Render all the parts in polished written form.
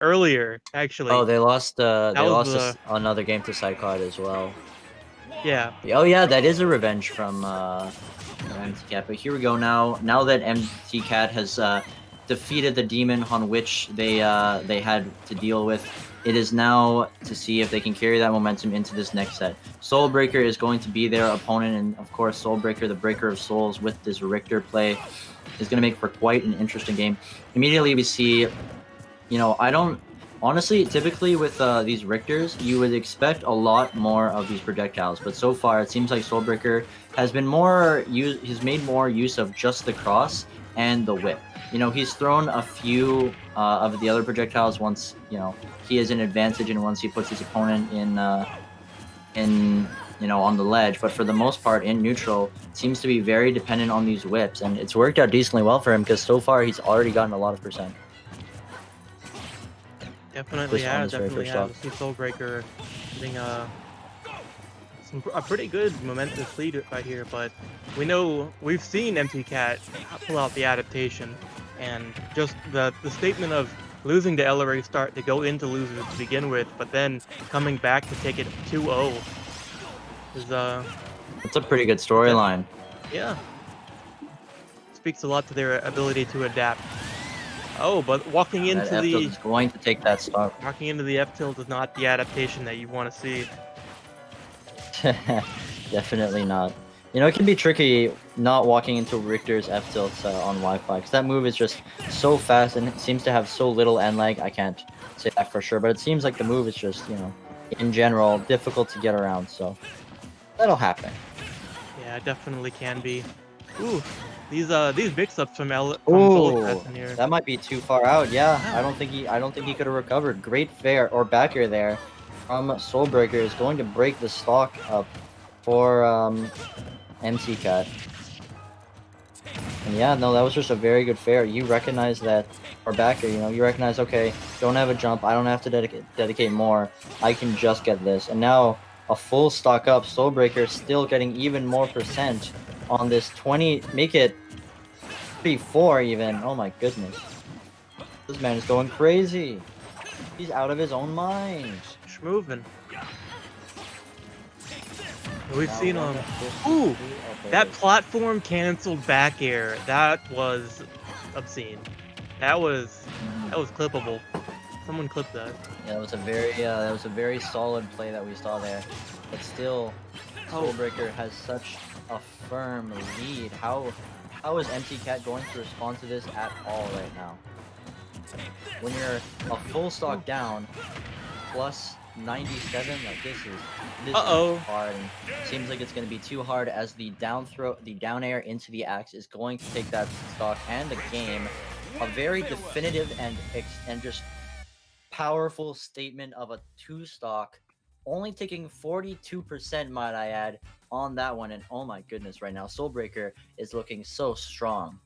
earlier, Oh, actually. they lost. That They was lost the another game to Psychod as well. yeah. Oh yeah, that is a revenge from MtKat. But here we go now. Now that MtKat has defeated the demon on which they had to deal with, it is now to see if they can carry that momentum into this next set. Soulbreaker is going to be their opponent, and of course, Soulbreaker, the breaker of souls, with this Richter play, is going to make for quite an interesting game. Immediately, we see, I don't. Honestly, typically with these Richters, you would expect a lot more of these projectiles, but so far it seems like Soulbreaker has been he's made more use of just the cross and the whip. He's thrown a few of the other projectiles once, he is in advantage, and once he puts his opponent in on the ledge, but for the most part in neutral, seems to be very dependent on these whips, and it's worked out decently well for him because so far he's already gotten a lot of percent. Definitely Just on has, this very definitely first has. stock. I see Soulbreaker getting a pretty good momentous lead right here, but we've seen MtKat pull out the adaptation, and just the statement of losing to LRA start to go into losers to begin with, but then coming back to take it 2-0 is It's a pretty good def storyline. yeah, speaks a lot to their ability to adapt. Oh, but That F tilt is going to take that stock. walking into the F tilt is not the adaptation that you want to see. Definitely not. It can be tricky not walking into Richter's F tilts on Wi-Fi, because that move is just so fast and it seems to have so little end lag. I can't say that for sure, but it seems like the move is just, in general, difficult to get around. So that'll happen. Yeah, it definitely can be. Ooh, these mix-ups from Ooh, Solocrest in here. that might be too far out. Yeah, I Wow. don't think he could have recovered. Great fair or back air there from Soulbreaker is going to break the stock up for MtKat. And yeah, no, that was just a very good fair. You recognize that, or backer, you recognize, okay, don't have a jump. I don't have to dedicate more. I can just get this. And now a full stock up. Soulbreaker still getting even more percent on this 20. Make it 34 even. Oh my goodness. This man is going crazy. He's out of his own mind. Schmoovin'. We've Now seen Ooh, that platform canceled back air. That was obscene. That was clippable. Someone clipped that. Yeah, that was a very solid play that we saw there. But still, Soulbreaker has such a firm lead. How is MtKat going to respond to this at all right now? When you're a full stock down, plus 97, like this is hard. And seems like it's going to be too hard as the down air into the axe is going to take that stock and the game. A very definitive and just powerful statement of a 2 stock, only taking 42%, might I add, on that one. And oh my goodness, right now Soulbreaker is looking so strong.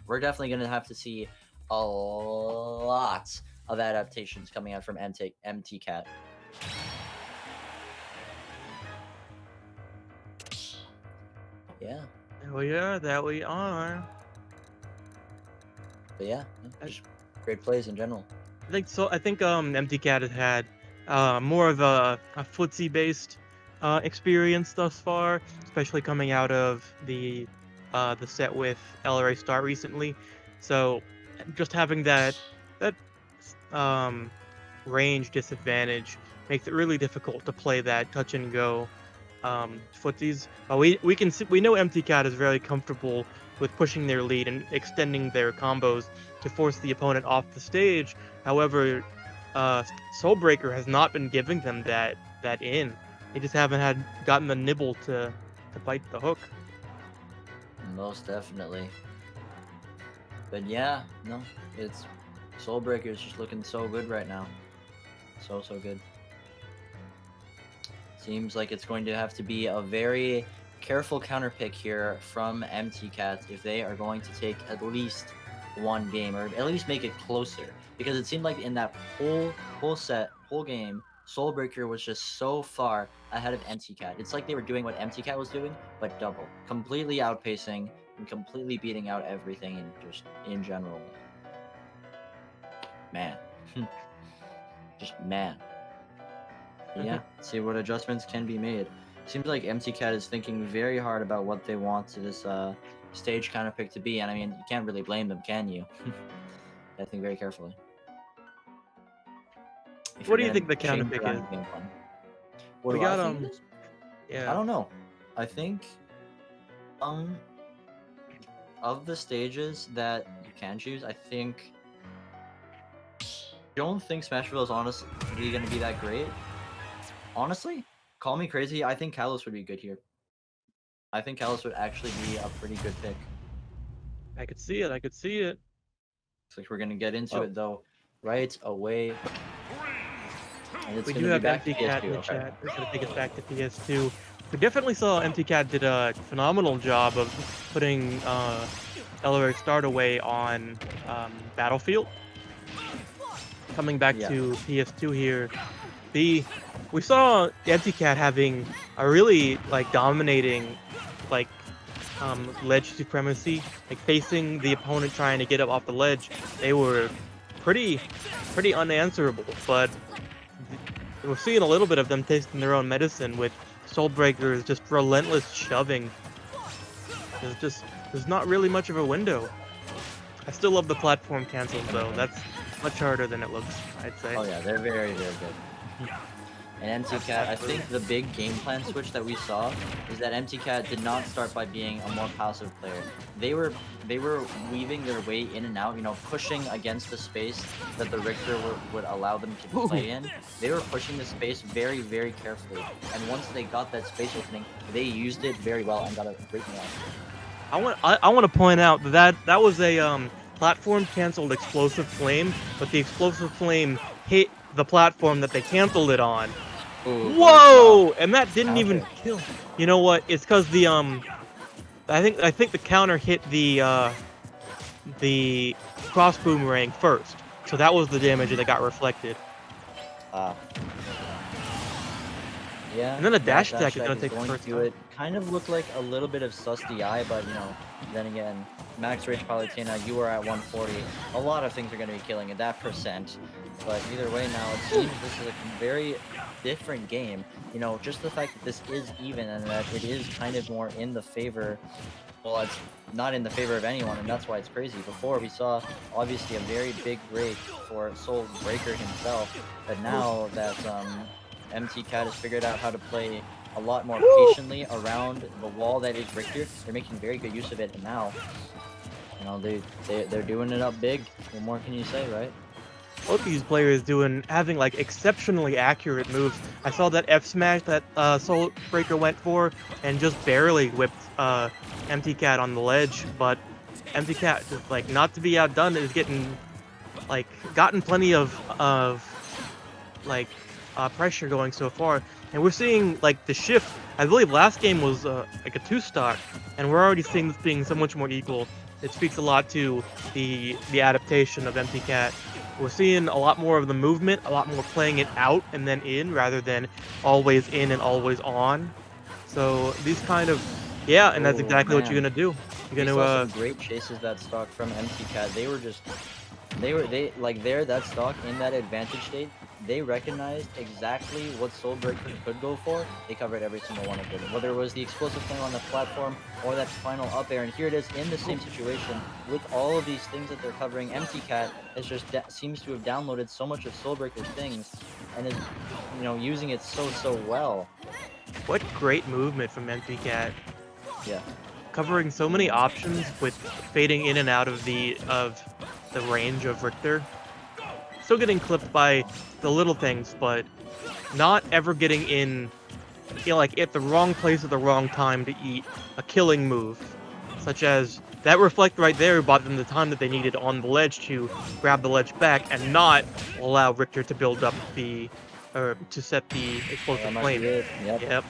We're definitely going to have to see a lot of adaptations coming out from MtKat. Yeah. Oh yeah, that we are. But yeah, just great plays in general. I think so. I think MtKat has had more of a footsie based experience thus far, especially coming out of the set with LRA Star recently. So just having that um, range disadvantage makes it really difficult to play that touch and go footsies. But we know MtKat is very comfortable with pushing their lead and extending their combos to force the opponent off the stage. However, Soulbreaker has not been giving them that in. They just haven't gotten the nibble to bite the hook. Most definitely. But yeah, no, it's Soulbreaker is just looking so good right now. So good. Seems like it's going to have to be a very careful counter pick here from MtKat if they are going to take at least one game, or at least make it closer. Because it seemed like in that whole game, Soulbreaker was just so far ahead of MtKat. It's like they were doing what MtKat was doing, but double. Completely outpacing and completely beating out everything, and just in general. Man. just man. Yeah, see what adjustments can be made. Seems like MtKat is thinking very hard about what they want to this stage counter pick to be, and I mean, you can't really blame them, can you? I think very carefully. What do you think the counter change pick around is? the game plan. What We do I got think it is? I yeah. don't know. I think of the stages that you can choose, I don't think Smashville is honestly going to be that great. Honestly, call me crazy. I think Kalos would be good here. I think Kalos would actually be a pretty good pick. I could see it. I could see it. Looks like we're gonna get into Oh. it though, right away. And it's We do gonna be have back to MtKat in PS2. the Okay. chat. We're gonna take us back to PS2. We definitely saw MtKat did a phenomenal job of putting Elric Start away on Battlefield. Coming back Yeah. to PS2 here, we saw MtKat having a really like dominating like ledge supremacy, like facing the opponent trying to get up off the ledge. They were pretty unanswerable, but we're seeing a little bit of them tasting their own medicine with Soulbreaker's just relentless shoving. There's not really much of a window. I still love the platform cancels though. That's much harder than it looks, I'd say. Oh yeah, they're very good. And MtKat, I think the big game plan switch that we saw is that MtKat did not start by being a more passive player. They were weaving their way in and out, you know, pushing against the space that the Richter would allow them to play in. They were pushing the space very, very carefully. And once they got that space opening, they used it very well and got a great nail. I want to point out that was a platform canceled explosive flame, but the explosive flame hit the platform that they canceled it on. Ooh, Whoa! And that didn't counter. even kill. You know what? It's because the I think the counter hit the cross boomerang first, so that was the damage that got reflected. Yeah. And then a dash that attack is gonna take the first to it. Kind of looked like a little bit of sus DI, but you know, then again, max range Palutena, you are at 140. A lot of things are going to be killing at that percent. But either way now, it seems this is a very different game. You know, just the fact that this is even and that it is kind of more in the favor, well, it's not in the favor of anyone, and that's why it's crazy. Before, we saw, obviously, a very big break for Soulbreaker himself, but now that MtKat has figured out how to play a lot more patiently around the wall that is Richter, they're making very good use of it, and now, you know, they're doing it up big. What more can you say, right? Both these players having like exceptionally accurate moves. I saw that F smash that Soulbreaker went for and just barely whipped MtKat on the ledge, but MtKat, just like not to be outdone, is gotten plenty of pressure going so far, and we're seeing like the shift. I believe last game was like a 2-stock, and we're already seeing this being so much more equal. It speaks a lot to the adaptation of MtKat. We're seeing a lot more of the movement, a lot more playing it out and then in, rather than always in and always on. So these kind of, yeah, and that's exactly what you're gonna do. You're gonna saw some great chases that stock from MtKat. That stock in that advantage state, they recognized exactly what Soulbreaker could go for. They covered every single one of them, whether it was the explosive flame on the platform or that final up air. And here it is in the same situation with all of these things that they're covering. MtKat has just seems to have downloaded so much of Soulbreaker's things and is, you know, using it so well. What great movement from MtKat. Yeah. Covering so many options with fading in and out of the range of Richter. Still getting clipped by the little things, but not ever getting in, you know, like at the wrong place at the wrong time to eat a killing move, such as that reflect right there bought them the time that they needed on the ledge to grab the ledge back and not allow Richter to build up to set the explosive flame. Yep.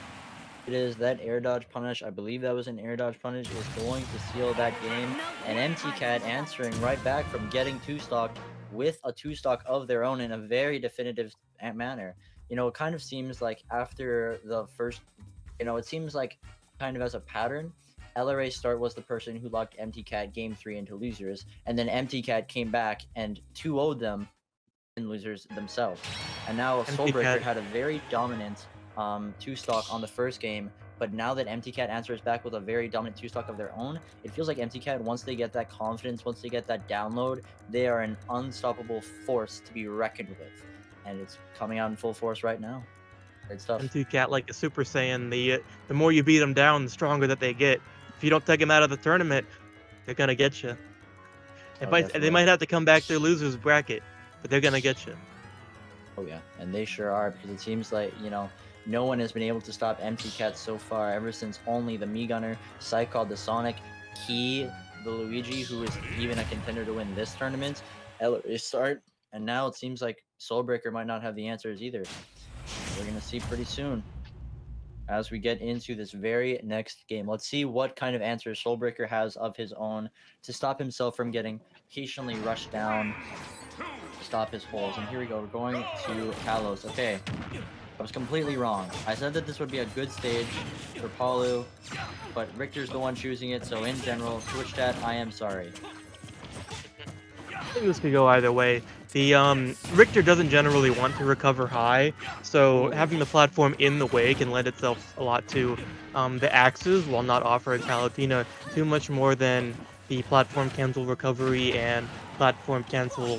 It is that air dodge punish. I believe that was an air dodge punish is going to seal that game, and MtKat answering right back from getting 2-stocked with a 2-stock of their own in a very definitive manner. You know, it kind of seems like after the first, you know, it seems like kind of as a pattern, LRA Start was the person who locked MtKat game 3 into losers, and then MtKat came back and 2-0'd them losers themselves. And now Soulbreaker MtKat. had a very dominant 2-stock on the first game, but now that MtKat answers back with a very dominant 2-stock of their own, it feels like MtKat, once they get that confidence, once they get that download, they are an unstoppable force to be reckoned with. And it's coming out in full force right now. Great stuff. MtKat like a Super Saiyan. The more you beat them down, the stronger that they get. If you don't take them out of the tournament, they're gonna get you. Oh, They definitely. might have to come back to losers bracket, but they're gonna get you. Oh yeah, and they sure are, because it seems like, no one has been able to stop MtKat so far, ever since only the Mii Gunner, Psychod, the Sonic, Key, the Luigi, who is even a contender to win this tournament, start, and now it seems like Soulbreaker might not have the answers either. We're gonna see pretty soon as we get into this very next game. Let's see what kind of answers Soulbreaker has of his own to stop himself from getting patiently rushed down, to stop his holes. And here we go, we're going to Kalos. Okay, I was completely wrong. I said that this would be a good stage for Palu, but Richter's the one choosing it, so in general, Twitch chat, I am sorry. I think this could go either way. The Richter doesn't generally want to recover high, so having the platform in the way can lend itself a lot to the axes, while not offering Palutena too much more than the platform cancel recovery and platform cancel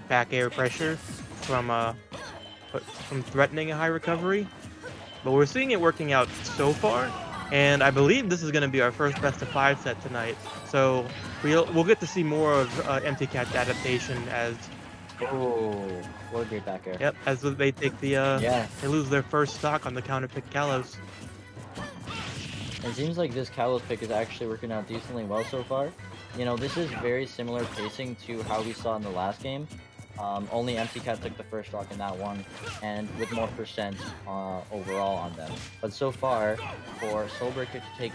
back air pressure from threatening a high recovery. But we're seeing it working out so far, and I believe this is going to be our first best of 5 set tonight. So we'll get to see more of MtKat's adaptation as Oh, what a great back air. as they take Yeah, they lose their first stock on the counter pick Kalos. it seems like this Kalos pick is actually working out decently well so far. This is very similar pacing to how we saw in the last game. Only MtKat took the first stock in that one, and with more percent overall on them. But so far, for Soulbreaker to take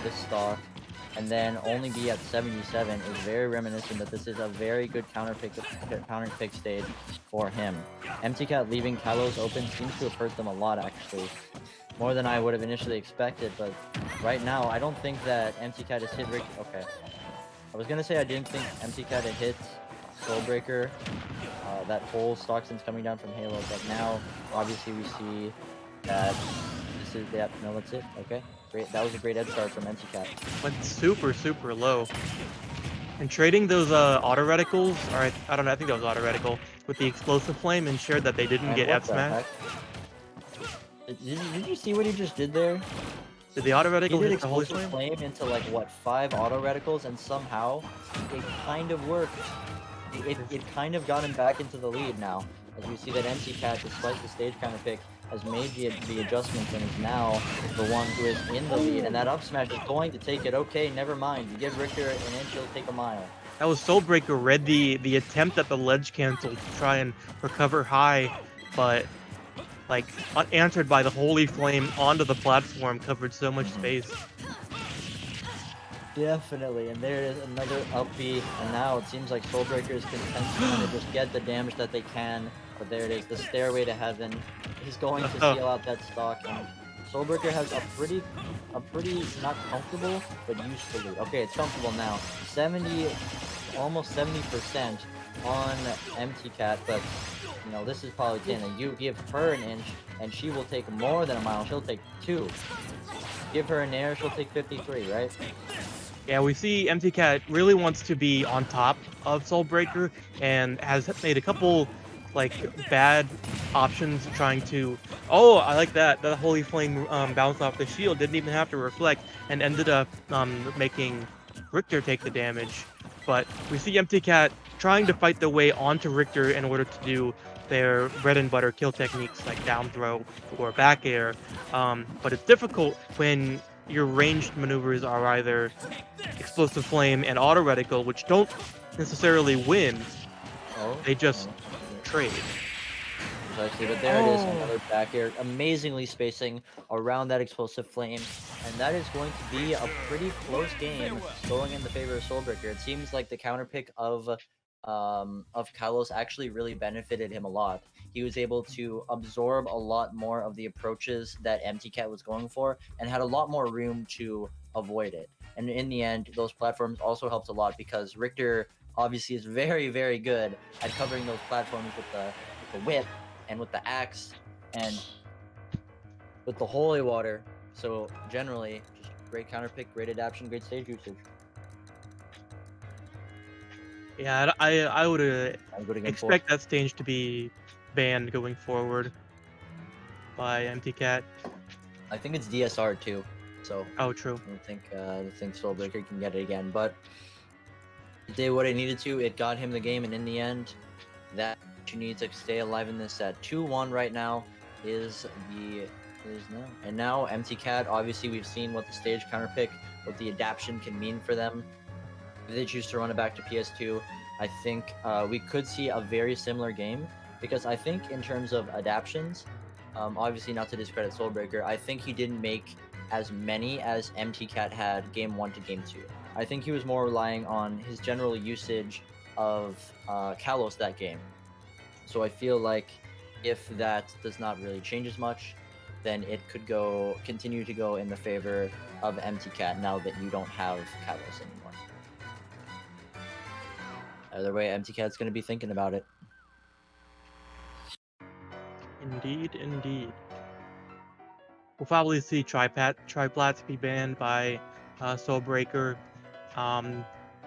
this stock and then only be at 77 is very reminiscent that this is a very good counter pick stage for him. MtKat leaving Kalos open seems to have hurt them a lot, actually. More than I would have initially expected, but right now, I don't think that MtKat has hit Richter. Okay. I was gonna say I didn't think MtKat had hit Soulbreaker, that whole stock since coming down from Halo, but now obviously we see that this is no, that's it. Okay, great. That was a great edge start from MtKat. Went super low. And trading those auto reticles, or I don't know, I think that was auto reticle, with the explosive flame ensured that they didn't And get what F the smash. heck? Did you see what he just did there? Did the auto He reticle did hit the holy explosive flame? flame into like what, 5 auto reticles, and somehow it kind of worked. It kind of got him back into the lead now, as we see that MtKat, despite the stage counter pick, has made the adjustments and is now the one who is in the lead. And that up smash is going to take it. Okay, never mind. You give Richter an inch, he'll take a mile. That was Soulbreaker read the attempt at the ledge cancel to try and recover high, but like unanswered by the holy flame onto the platform covered so much space. Definitely, and there is another up B, and now it seems like Soulbreaker is content to kind of just get the damage that they can, but there it is, the stairway to heaven. He's going to seal out that stock, and Soulbreaker has a pretty, not comfortable, but useful lead. Okay, it's comfortable now. 70, almost 70% on MtKat, but, this is Palutena. You give her an inch, and she will take more than a mile. She'll take 2. Give her an air, she'll take 53, right? Yeah, we see MtKat really wants to be on top of Soulbreaker and has made a couple bad options trying to. Oh, I like that. The Holy Flame bounced off the shield, didn't even have to reflect, and ended up making Richter take the damage. But we see MtKat trying to fight their way onto Richter in order to do their bread and butter kill techniques like down throw or back air. But it's difficult when your ranged maneuvers are either explosive flame and auto reticle, which don't necessarily win. They just trade. Precisely, but there it is, another back air, amazingly spacing around that explosive flame, and that is going to be a pretty close game going in the favor of Soulbreaker. It seems like the counter pick of Kalos actually really benefited him a lot. He was able to absorb a lot more of the approaches that MtKat was going for, and had a lot more room to avoid it. And in the end, those platforms also helped a lot because Richter obviously is very, very good at covering those platforms with the whip and with the axe and with the holy water. So generally, just great counter pick, great adaptation, great stage usage. Yeah, I would I'm good again for. expect that stage to be banned going forward by MtKat. I think it's DSR too, so Oh, true. I don't think Soulbreaker can get it again. But it did what it needed to. It got him the game, and in the end, that you need to stay alive in this set. 2-1 right now is now. And now MtKat, obviously we've seen what the stage counter pick, what the adaptation can mean for them. If they choose to run it back to PS2, I think we could see a very similar game, because I think in terms of adaptations, obviously not to discredit Soulbreaker, I think he didn't make as many as MtKat had game 1 to game 2. I think he was more relying on his general usage of Kalos that game. So I feel like if that does not really change as much, then it could continue to go in the favor of MtKat now that you don't have Kalos anymore. Either way, MtKat's going to be thinking about it. Indeed, indeed. We'll probably see Triplats be banned by Soulbreaker,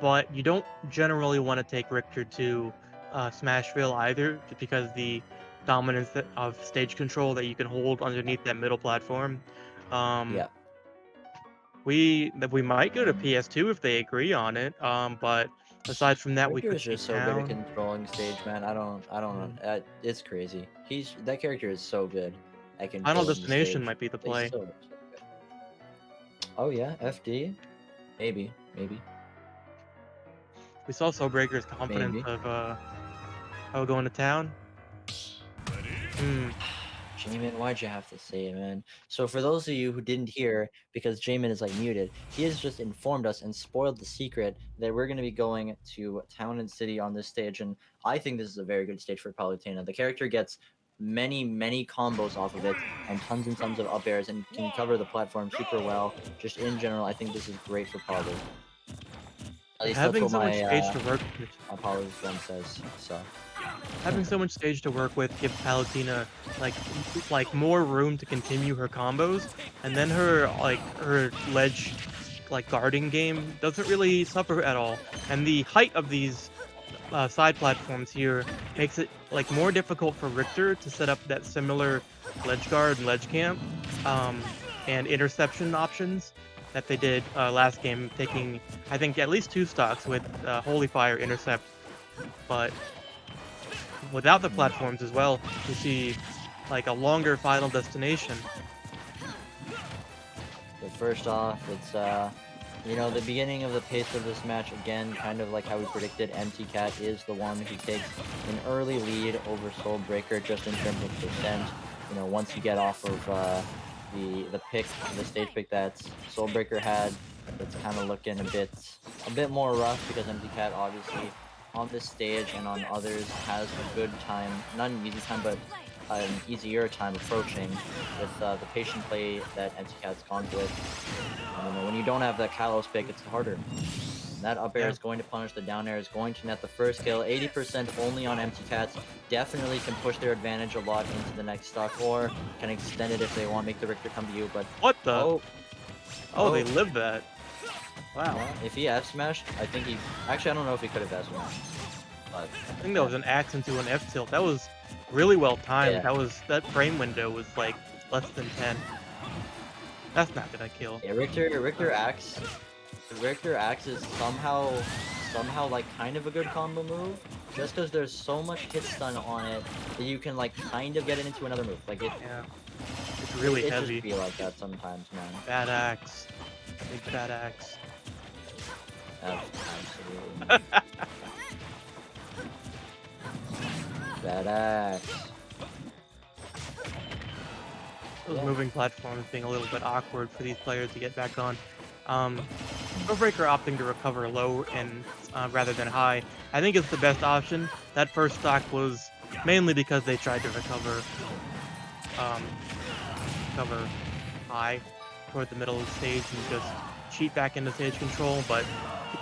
but you don't generally want to take Richter to Smashville either, just because the dominance of stage control that you can hold underneath that middle platform. Yeah. We might go to PS2 if they agree on it, but aside from that, we Richter could is see just so good at Town. controlling stage, man. I don't know. It's crazy. That character is so good at Final controlling the Destination stage. might be the They play. so good. Oh yeah, FD, maybe. We saw Soulbreaker's confidence Maybe. of going to Town. Jamin, why'd you have to say it, man? So for those of you who didn't hear, because Jamin is like muted, he has just informed us and spoiled the secret that we're going to be going to Town and City on this stage, and I think this is a very good stage for Palutena. The character gets many combos off of it and tons of up airs and can cover the platform super well. Just in general, I think this is great for Palu. At least Having that's so what much stage to work with. my Palu's friend says. So Having so much stage to work with gives Palutena like more room to continue her combos, and then her ledge guarding game doesn't really suffer at all. And the height of these side platforms here makes it more difficult for Richter to set up that similar ledge guard and ledge camp and interception options that they did last game, taking I think at least 2 stocks with Holy Fire intercept, but without the platforms as well, you see a longer Final Destination. But first off, it's the beginning of the pace of this match, again, kind of like how we predicted, MtKat is the one who takes an early lead over Soulbreaker just in terms of percent. Once you get off of the stage pick that Soulbreaker had, it's kind of looking a bit more rough, because MtKat obviously on this stage and on others has a good time, not an easy time, but an easier time approaching with the patient play that MtKat's gone with. When you don't have that Kalos pick, it's harder. And that up air is going to punish, the down air is going to net the first kill. 80% only on MtKat. Definitely can push their advantage a lot into the next stock, or can extend it if they want, make the Richter come to you. But what the? Oh, they lived that. Wow. Yeah, if he F smashed, I think he. Actually, I don't know if he could have F smashed. But I think that was an axe into an F tilt. That was really well timed. Yeah. That frame window was less than 10. That's not gonna kill. Yeah, Richter axe is somehow kind of a good combo move, just because there's so much hit stun on it that you can kind of get it into another move. Yeah, it's really heavy. It just be like that sometimes, man. Bad axe, big fat axe. Absolutely. Bad axe. Those moving platforms being a little bit awkward for these players to get back on. Soulbreaker opting to recover low and rather than high, I think it's the best option. That first stock was mainly because they tried to recover high toward the middle of the stage and just cheat back into stage control, but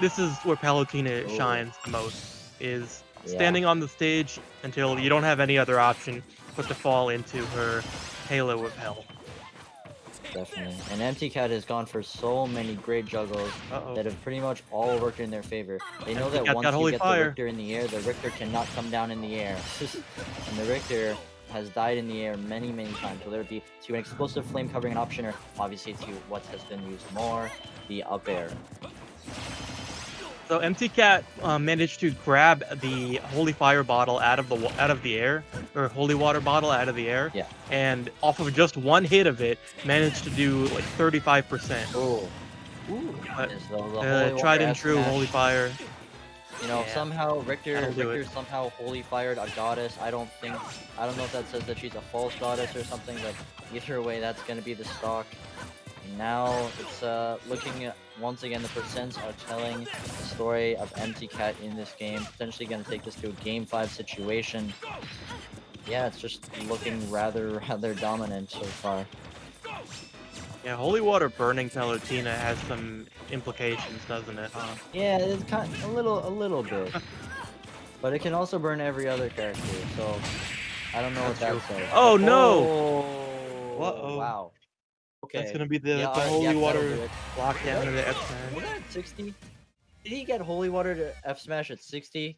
this is where Palutena Oh, shines the most, is yeah, standing on the stage until you don't have any other option but to fall into her halo of hell. definitely. And MtKat has gone for so many great juggles Uh-oh. that have pretty much all worked in their favor. They know that MtKat got once you Holy get the Fire. Richter in the air, the Richter cannot come down in the air. And the Richter has died in the air many, many times, whether it be to an explosive flame covering an option or obviously to what has been used more, the up air. So MtKat managed to grab the holy fire bottle out of the air, or holy water bottle out of the air, Yeah. and off of just one hit of it, managed to do like 35%. Oh. Ooh. But Yes, the holy tried water and F true holy smash. fire. You know, Yeah, somehow that'll do it. Richter somehow holy fired a goddess. I don't know if that says that she's a false goddess or something, but either way, that's gonna be the stock. And now it's looking at, once again, the percents are telling the story of MtKat in this game. Potentially gonna take this to a game 5 situation. Yeah, it's just looking rather dominant so far. Yeah, holy water burning Palutena has some implications, doesn't it? Huh? Yeah, it's kind a little bit, but it can also burn every other character. So I don't know what That's that true. says. Oh no! Oh, Uh-oh. wow. That's Okay. gonna be Yeah, the holy yeah, that'll do water it. lockdown Was of the F was smash. that 60? Did he get Holy Water to F smash at 60?